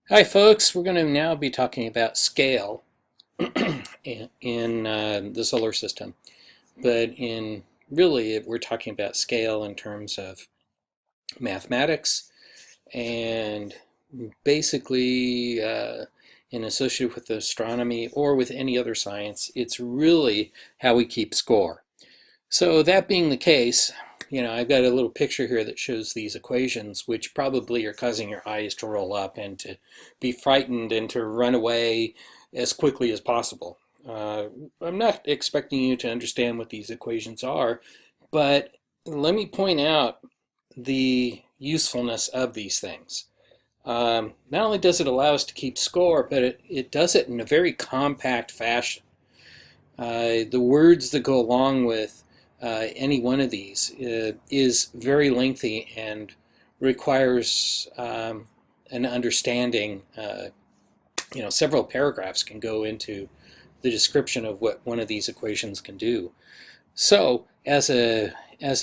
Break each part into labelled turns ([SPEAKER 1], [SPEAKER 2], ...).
[SPEAKER 1] Hi folks, we're going to now be talking about scale in the solar system, but in really we're talking about scale in terms of mathematics and basically in associated with astronomy or with any other science, it's really how we keep score. So that being the case, I've got a little picture here that shows these equations, which probably are causing your eyes to roll up and to be frightened and to run away as quickly as possible. I'm not expecting you to understand what these equations are, but let me point out the usefulness of these things. Not only does it allow us to keep score, but it does it in a very compact fashion. The words that go along with any one of these is very lengthy and requires an understanding. Several paragraphs can go into the description of what one of these equations can do. So, as a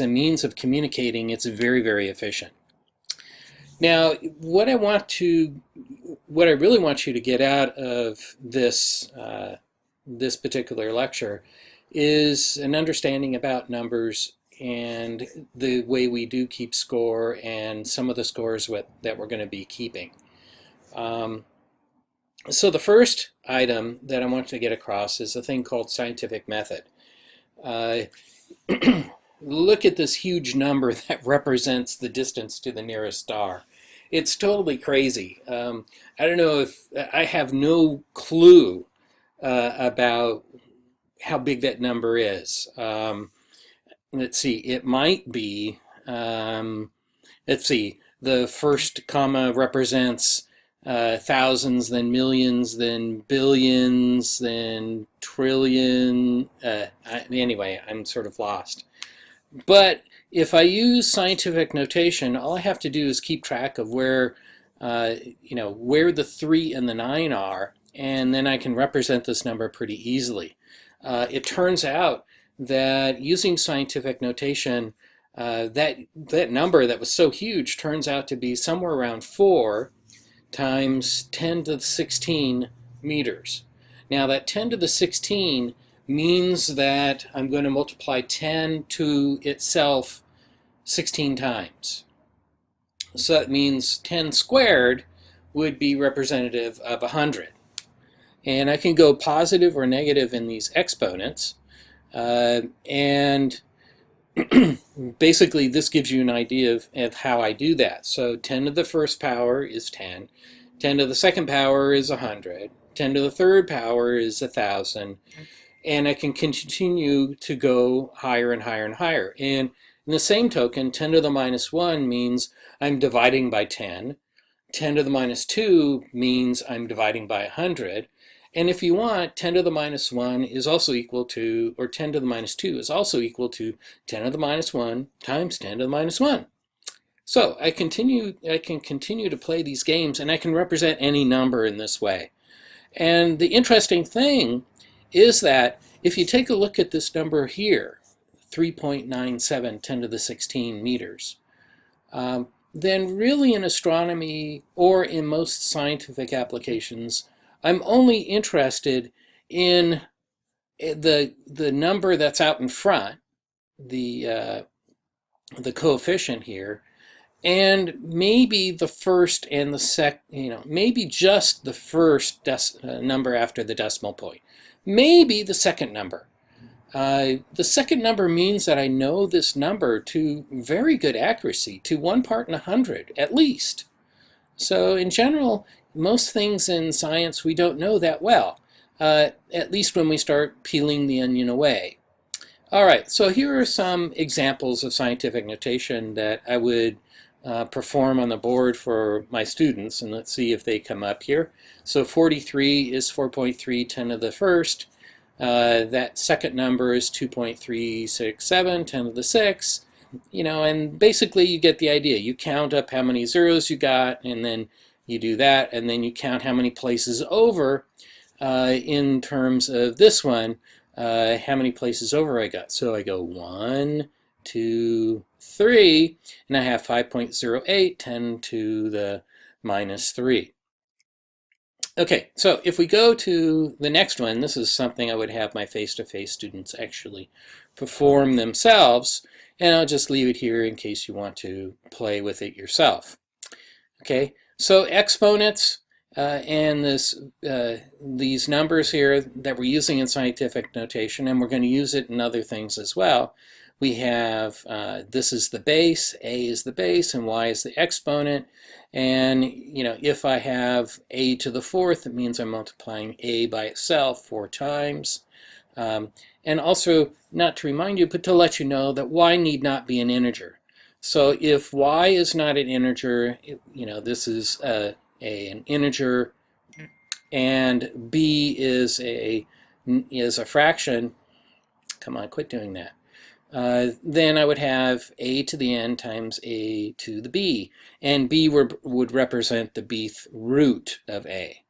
[SPEAKER 1] means of communicating, it's very, very efficient. Now, what I really want you to get out of this particular lecture is an understanding about numbers and the way we do keep score and some of the scores that we're going to be keeping. So the first item that I want to get across is a thing called scientific method. Look at this huge number that represents the distance to the nearest star. It's totally crazy. I don't know if I have no clue about how big that number is. Let's see, it might be, let's see, the first comma represents thousands, then millions, then billions, then trillion. Anyway, I'm sort of lost. But if I use scientific notation, all I have to do is keep track of where the 3 and the 9 are, and then I can represent this number pretty easily. It turns out that using scientific notation, that number that was so huge turns out to be somewhere around 4 times 10 to the 16 meters. Now that 10 to the 16 means that I'm going to multiply 10 to itself 16 times. So that means 10 squared would be representative of 100. And I can go positive or negative in these exponents. And basically this gives you an idea of how I do that. So 10 to the first power is 10. 10 to the second power is 100. 10 to the third power is 1,000. And I can continue to go higher and higher and higher. And in the same token, 10 to the minus 1 means I'm dividing by 10. 10 to the minus 2 means I'm dividing by 100. And if you want, 10 to the minus 1 is also equal to, or 10 to the minus 2 is also equal to 10 to the minus 1 times 10 to the minus 1. So I can continue to play these games, and I can represent any number in this way. And the interesting thing is that if you take a look at this number here, 3.97 10 to the 16 meters, then really in astronomy or in most scientific applications, I'm only interested in the number that's out in front, the coefficient here, and maybe the first and the maybe just the first number after the decimal point, maybe the second number. The second number means that I know this number to very good accuracy, to 1 part in 100 at least. So in general, most things in science we don't know that well, at least when we start peeling the onion away. All right, so here are some examples of scientific notation that I would perform on the board for my students, and let's see if they come up here. So 43 is 4.3 10 to the first. That second number is 2.367 10 to the sixth. And basically you get the idea. You count up how many zeros you got, and then you do that, and then you count how many places over in terms of this one, how many places over I got. So I go 1, 2, 3, and I have 5.08 10 to the minus 3. Okay, so if we go to the next one, this is something I would have my face-to-face students actually perform themselves, and I'll just leave it here in case you want to play with it yourself. Okay, so exponents and these numbers here that we're using in scientific notation, and we're going to use it in other things as well. We have this is the base, a is the base, and y is the exponent. And if I have a to the fourth, it means I'm multiplying a by itself 4 times. And also, not to remind you, but to let you know that y need not be an integer. So if y is not an integer, this is an integer, and b is a fraction. Come on, quit doing that. Then I would have a to the n times a to the b, and b would represent the bth root of a.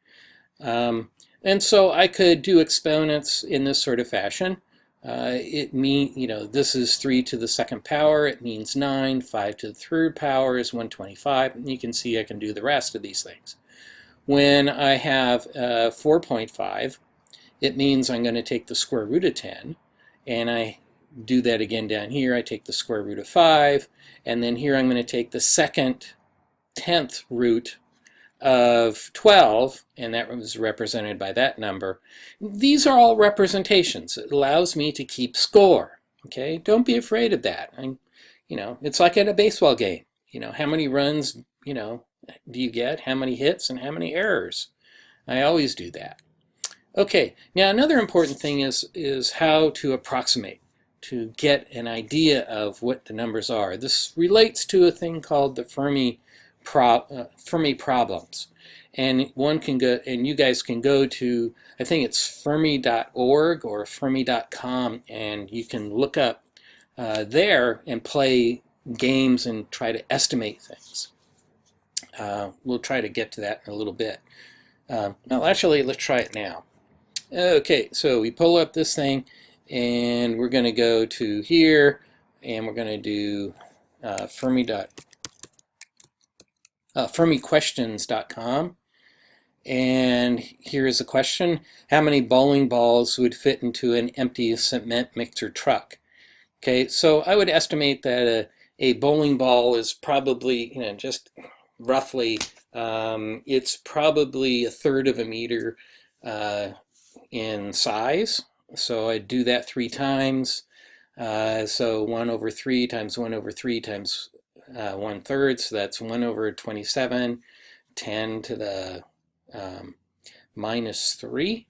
[SPEAKER 1] And so I could do exponents in this sort of fashion. This is 3 to the second power, it means 9, 5 to the third power is 125, and you can see I can do the rest of these things. When I have 4.5, it means I'm going to take the square root of 10, and I do that again down here. I take the square root of 5, and then here I'm going to take the second 10th root of 12, and that was represented by that number. These are all representations. It allows me to keep score. Okay, don't be afraid of that. It's like at a baseball game. How many runs do you get? How many hits and how many errors? I always do that. Okay, now another important thing is how to approximate, to get an idea of what the numbers are. This relates to a thing called the Fermi problems. And one can go, and you guys can go to, I think it's fermi.org or fermi.com, and you can look up there and play games and try to estimate things. We'll try to get to that in a little bit. Well, actually, let's try it now. Okay, so we pull up this thing, and we're going to go to here, and we're going to do fermiquestions.com. And here is a question: how many bowling balls would fit into an empty cement mixer truck? Okay, so I would estimate that a bowling ball is probably, just roughly, it's probably 1/3 of a meter in size. So I'd do that 3 times. So 1/3 times 1/3 times 1/3, so that's 1/27, 10 to the minus 3.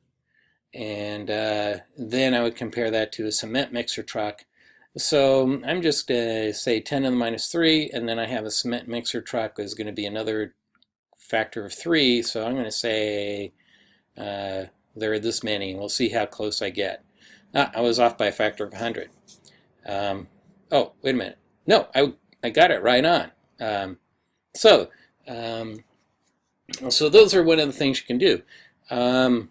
[SPEAKER 1] And then I would compare that to a cement mixer truck. So I'm just going to say 10 to the minus 3, and then I have a cement mixer truck is going to be another factor of 3. So I'm going to say there are this many, and we'll see how close I get. I was off by a factor of 100. Oh, wait a minute. No, I got it right on. So those are one of the things you can do. And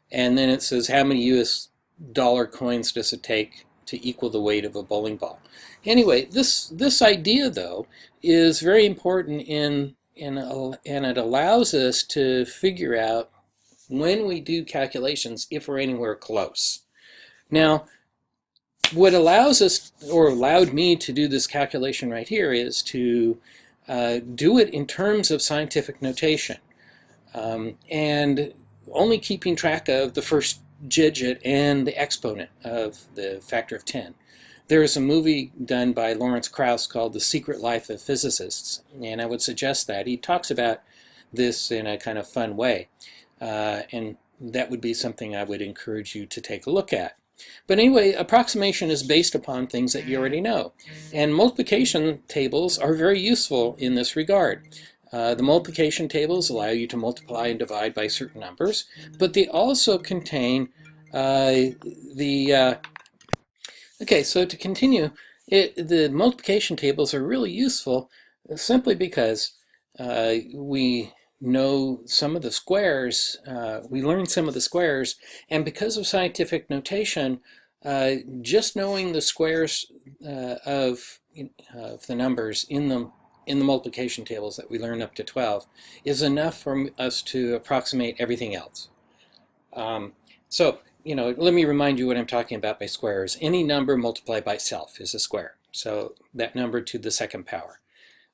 [SPEAKER 1] then it says, how many US dollar coins does it take to equal the weight of a bowling ball? Anyway, this idea, though, is very important and it allows us to figure out when we do calculations if we're anywhere close. Now, what allows us, or allowed me to do this calculation right here, is to do it in terms of scientific notation, and only keeping track of the first digit and the exponent of the factor of 10. There is a movie done by Lawrence Krauss called The Secret Life of Physicists, and I would suggest that. He talks about this in a kind of fun way, and that would be something I would encourage you to take a look at. But anyway, approximation is based upon things that you already know. And multiplication tables are very useful in this regard. The multiplication tables allow you to multiply and divide by certain numbers, but they also contain okay, so to continue, the multiplication tables are really useful simply because we know some of the squares, we learn some of the squares, and because of scientific notation, just knowing the squares of the numbers in in the multiplication tables that we learn up to 12 is enough for us to approximate everything else. So, let me remind you what I'm talking about by squares. Any number multiplied by itself is a square. So that number to the second power.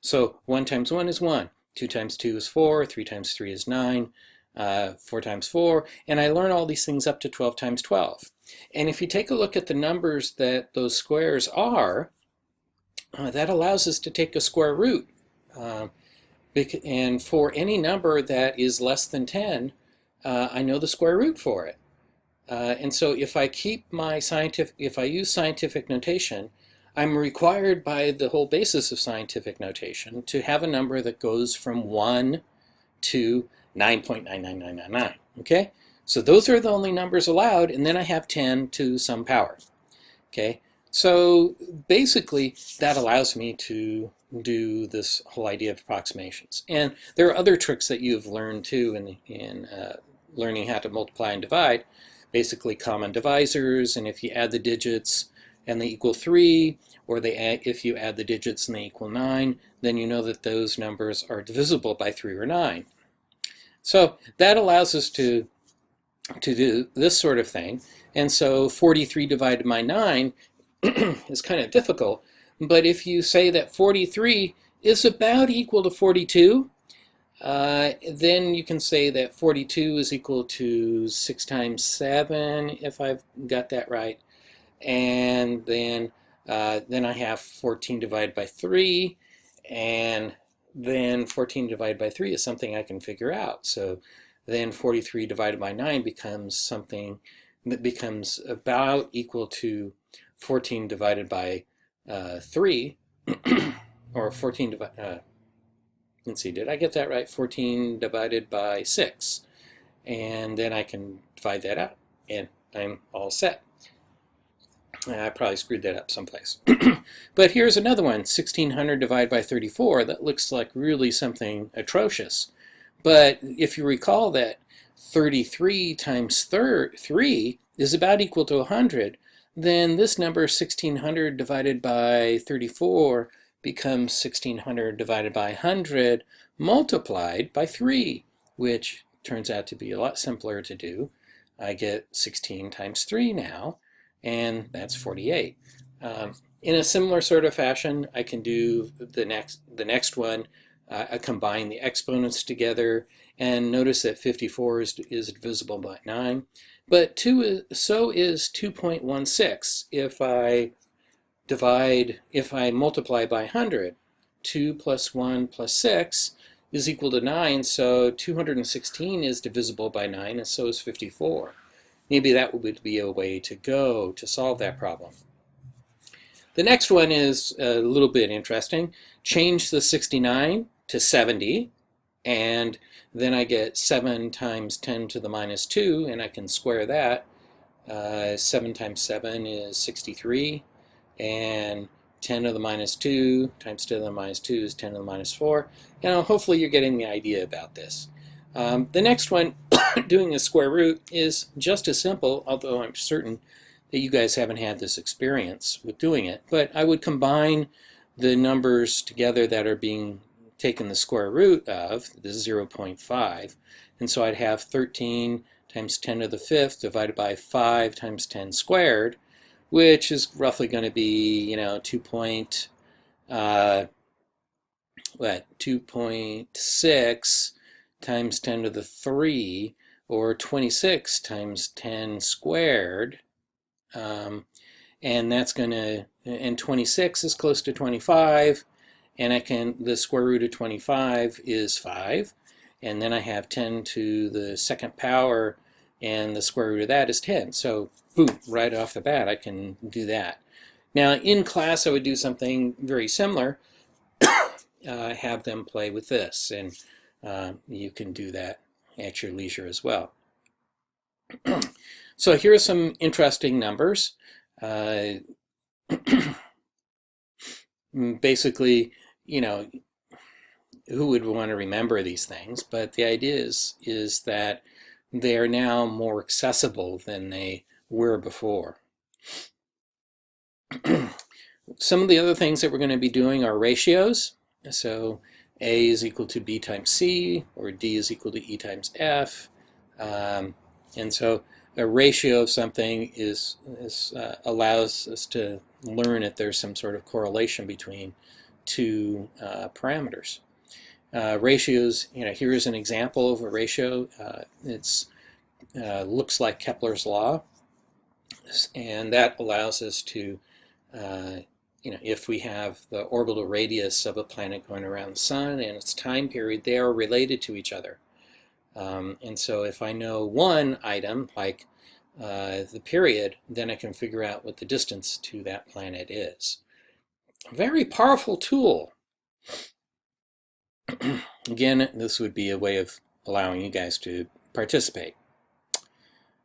[SPEAKER 1] So 1 times 1 is 1. 2 times 2 is 4. 3 times 3 is 9. 4 times 4. And I learn all these things up to 12 times 12. And if you take a look at the numbers that those squares are, that allows us to take a square root. And for any number that is less than 10, I know the square root for it. And so if I use scientific notation, I'm required by the whole basis of scientific notation to have a number that goes from 1 to 9.99999. Okay? So those are the only numbers allowed, and then I have 10 to some power. Okay? So basically, that allows me to do this whole idea of approximations. And there are other tricks that you've learned too in learning how to multiply and divide. Basically common divisors, and if you add the digits and they equal 3, or if you add the digits and they equal 9, then you know that those numbers are divisible by 3 or 9. So that allows us to do this sort of thing. And so 43 divided by 9 is kind of difficult, but if you say that 43 is about equal to 42, then you can say that 42 is equal to 6 times 7, if I've got that right. And then I have 14 divided by 3, and then 14 divided by 3 is something I can figure out. So then 43 divided by 9 becomes something that becomes about equal to 14 divided by 3, or 14 divided, let's see, did I get that right? 14 divided by 6. And then I can divide that out, and I'm all set. I probably screwed that up someplace. But here's another one, 1600 divided by 34. That looks like really something atrocious. But if you recall that 33 times 3 is about equal to 100, then this number 1600 divided by 34 becomes 1600 divided by 100 multiplied by 3, which turns out to be a lot simpler to do. I get 16 times 3 now, and that's 48. In a similar sort of fashion, I can do the next one. I combine the exponents together, and notice that 54 is divisible by 9. But so is 2.16 if I multiply by 100. 2 plus 1 plus 6 is equal to 9, so 216 is divisible by 9, and so is 54. Maybe that would be a way to go to solve that problem. The next one is a little bit interesting. Change the 69 to 70, and then I get 7 times 10 to the minus 2, and I can square that. 7 times 7 is 63, and 10 to the minus 2 times 10 to the minus 2 is 10 to the minus 4. Hopefully you're getting the idea about this. The next one, doing a square root, is just as simple, although I'm certain that you guys haven't had this experience with doing it. But I would combine the numbers together that are being taken the square root of, the 0.5. And so I'd have 13 times 10 to the 5th divided by 5 times 10 squared, which is roughly going to be, 2.6 times 10 to the 3, or 26 times 10 squared. And that's going to, and 26 is close to 25, and the square root of 25 is 5, and then I have 10 to the second power, and the square root of that is 10. So boom, right off the bat I can do that. Now in class I would do something very similar. Have them play with this, and you can do that at your leisure as well. So here are some interesting numbers. Basically, who would want to remember these things? But the idea is that they are now more accessible than they were before. Some of the other things that we're going to be doing are ratios. So A is equal to B times C, or D is equal to E times F. And so a ratio of something allows us to learn if there's some sort of correlation between two parameters. Ratios, here is an example of a ratio. It's looks like Kepler's law, and that allows us to, if we have the orbital radius of a planet going around the sun and its time period, they are related to each other. And so if I know one item, like the period, then I can figure out what the distance to that planet is. A very powerful tool. Again, this would be a way of allowing you guys to participate.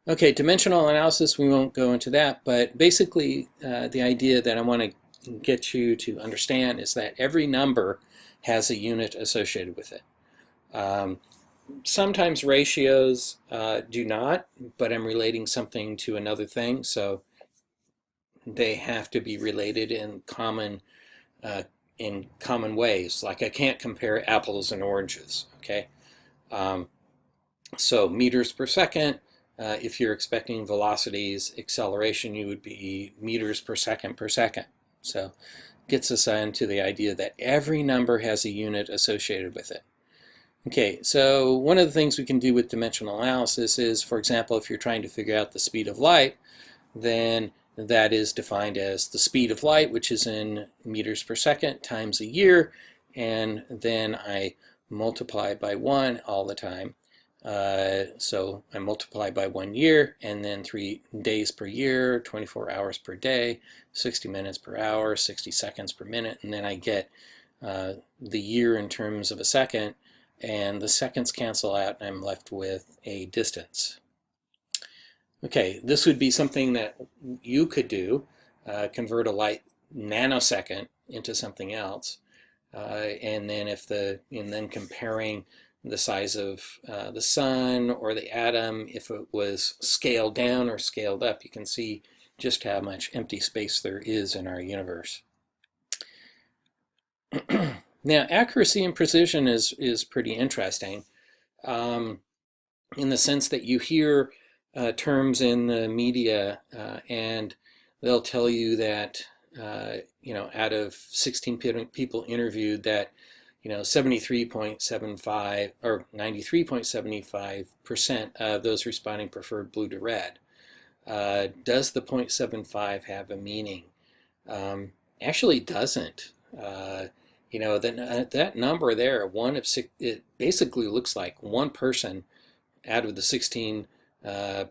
[SPEAKER 1] Okay, dimensional analysis, we won't go into that, but basically the idea that I want to get you to understand is that every number has a unit associated with it. Sometimes ratios do not, but I'm relating something to another thing, so they have to be related in common ways. Like I can't compare apples and oranges, okay? So meters per second, if you're expecting velocities, acceleration, you would be meters per second. So gets us into the idea that every number has a unit associated with it. Okay, so one of the things we can do with dimensional analysis is, for example, if you're trying to figure out the speed of light, then that is defined as the speed of light, which is in meters per second, times a year, and then I multiply by 1 all the time. So I multiply by 1 year, and then 3 days per year, 24 hours per day, 60 minutes per hour, 60 seconds per minute, and then I get the year in terms of a second, and the seconds cancel out, and I'm left with a distance. Okay, this would be something that you could do, convert a light nanosecond into something else, and then comparing the size of the sun or the atom, if it was scaled down or scaled up, you can see just how much empty space there is in our universe. Now, accuracy and precision is pretty interesting in the sense that you hear terms in the media and they'll tell you that, out of 16 people interviewed, that 73.75 or 93.75% of those responding preferred blue to red. Does the 0.75 have a meaning? Actually doesn't. That number there, 1 of 6, it basically looks like one person out of the 16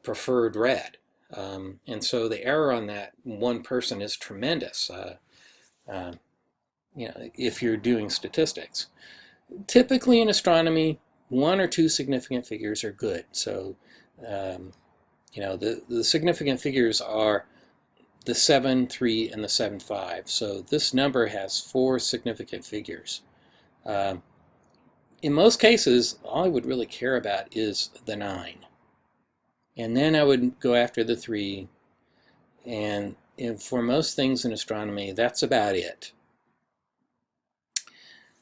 [SPEAKER 1] preferred red. And so the error on that one person is tremendous. If you're doing statistics. Typically in astronomy, 1 or 2 significant figures are good. So, the significant figures are the 7, 3, and the 7, 5. So this number has 4 significant figures. In most cases, all I would really care about is the 9. And then I would go after the 3. And for most things in astronomy, that's about it.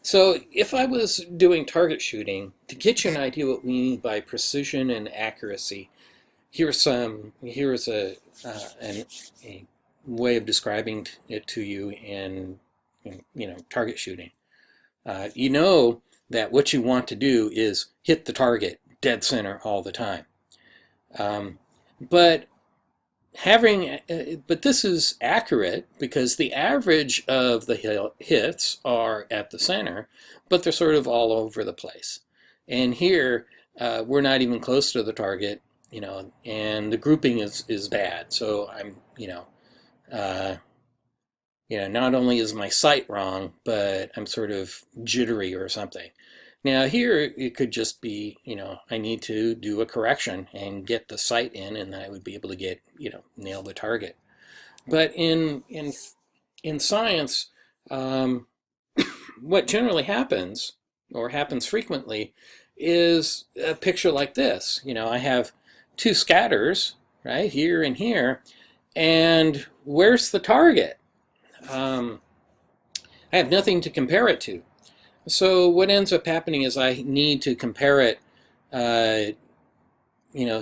[SPEAKER 1] So if I was doing target shooting, to get you an idea what we mean by precision and accuracy, here's a way of describing it to you in target shooting. You know that what you want to do is hit the target dead center all the time. But this is accurate because the average of the hits are at the center, but they're sort of all over the place. And here, we're not even close to the target, and the grouping is bad. So I'm, not only is my sight wrong, but I'm sort of jittery or something. Now here it could just be, I need to do a correction and get the sight in, and I would be able to get, nail the target. But in science, what generally happens, or happens frequently, is a picture like this. I have 2 scatters, right, here and here, and where's the target? I have nothing to compare it to. So what ends up happening is I need to compare it,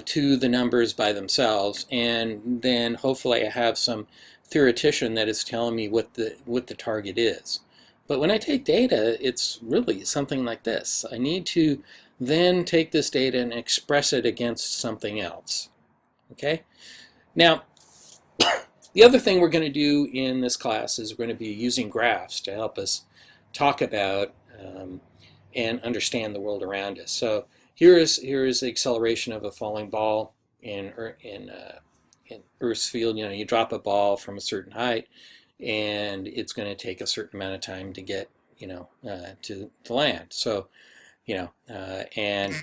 [SPEAKER 1] to the numbers by themselves, and then hopefully I have some theoretician that is telling me what the target is. But when I take data, it's really something like this. I need to then take this data and express it against something else. Okay? Now, the other thing we're going to do in this class is we're going to be using graphs to help us talk about and understand the world around us. So here is the acceleration of a falling ball in Earth's field. You drop a ball from a certain height, and it's going to take a certain amount of time to get to land. So and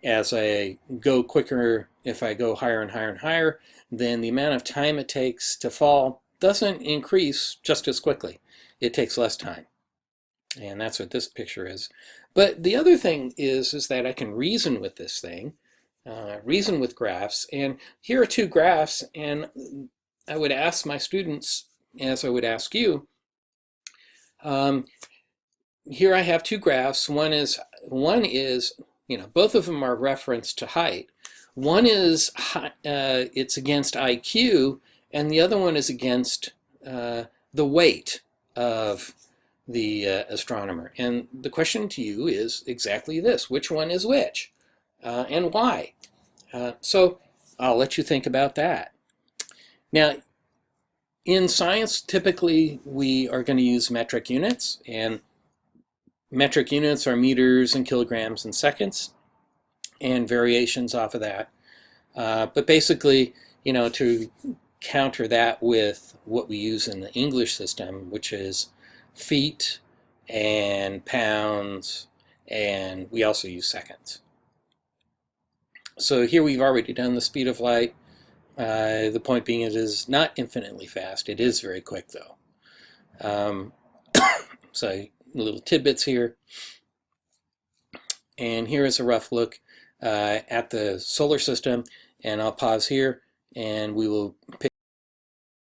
[SPEAKER 1] as I go quicker, if I go higher and higher and higher, then the amount of time it takes to fall doesn't increase just as quickly. It takes less time. And that's what this picture is. But the other thing is that I can reason with this thing, reason with graphs. And here are two graphs, and I would ask my students, as I would ask you, here I have two graphs. One is both of them are reference to height. One is it's against IQ, and the other one is against the weight of the astronomer. And the question to you is exactly this: which one is which, and why? So I'll let you think about that. Now, in science, typically we are going to use metric units, and metric units are meters and kilograms and seconds, and variations off of that. But basically, to counter that with what we use in the English system, which is feet and pounds, and we also use seconds. So here we've already done the speed of light. The point being, it is not infinitely fast. It is very quick, though. So little tidbits here. And here is a rough look at the solar system. And I'll pause here, and we will pick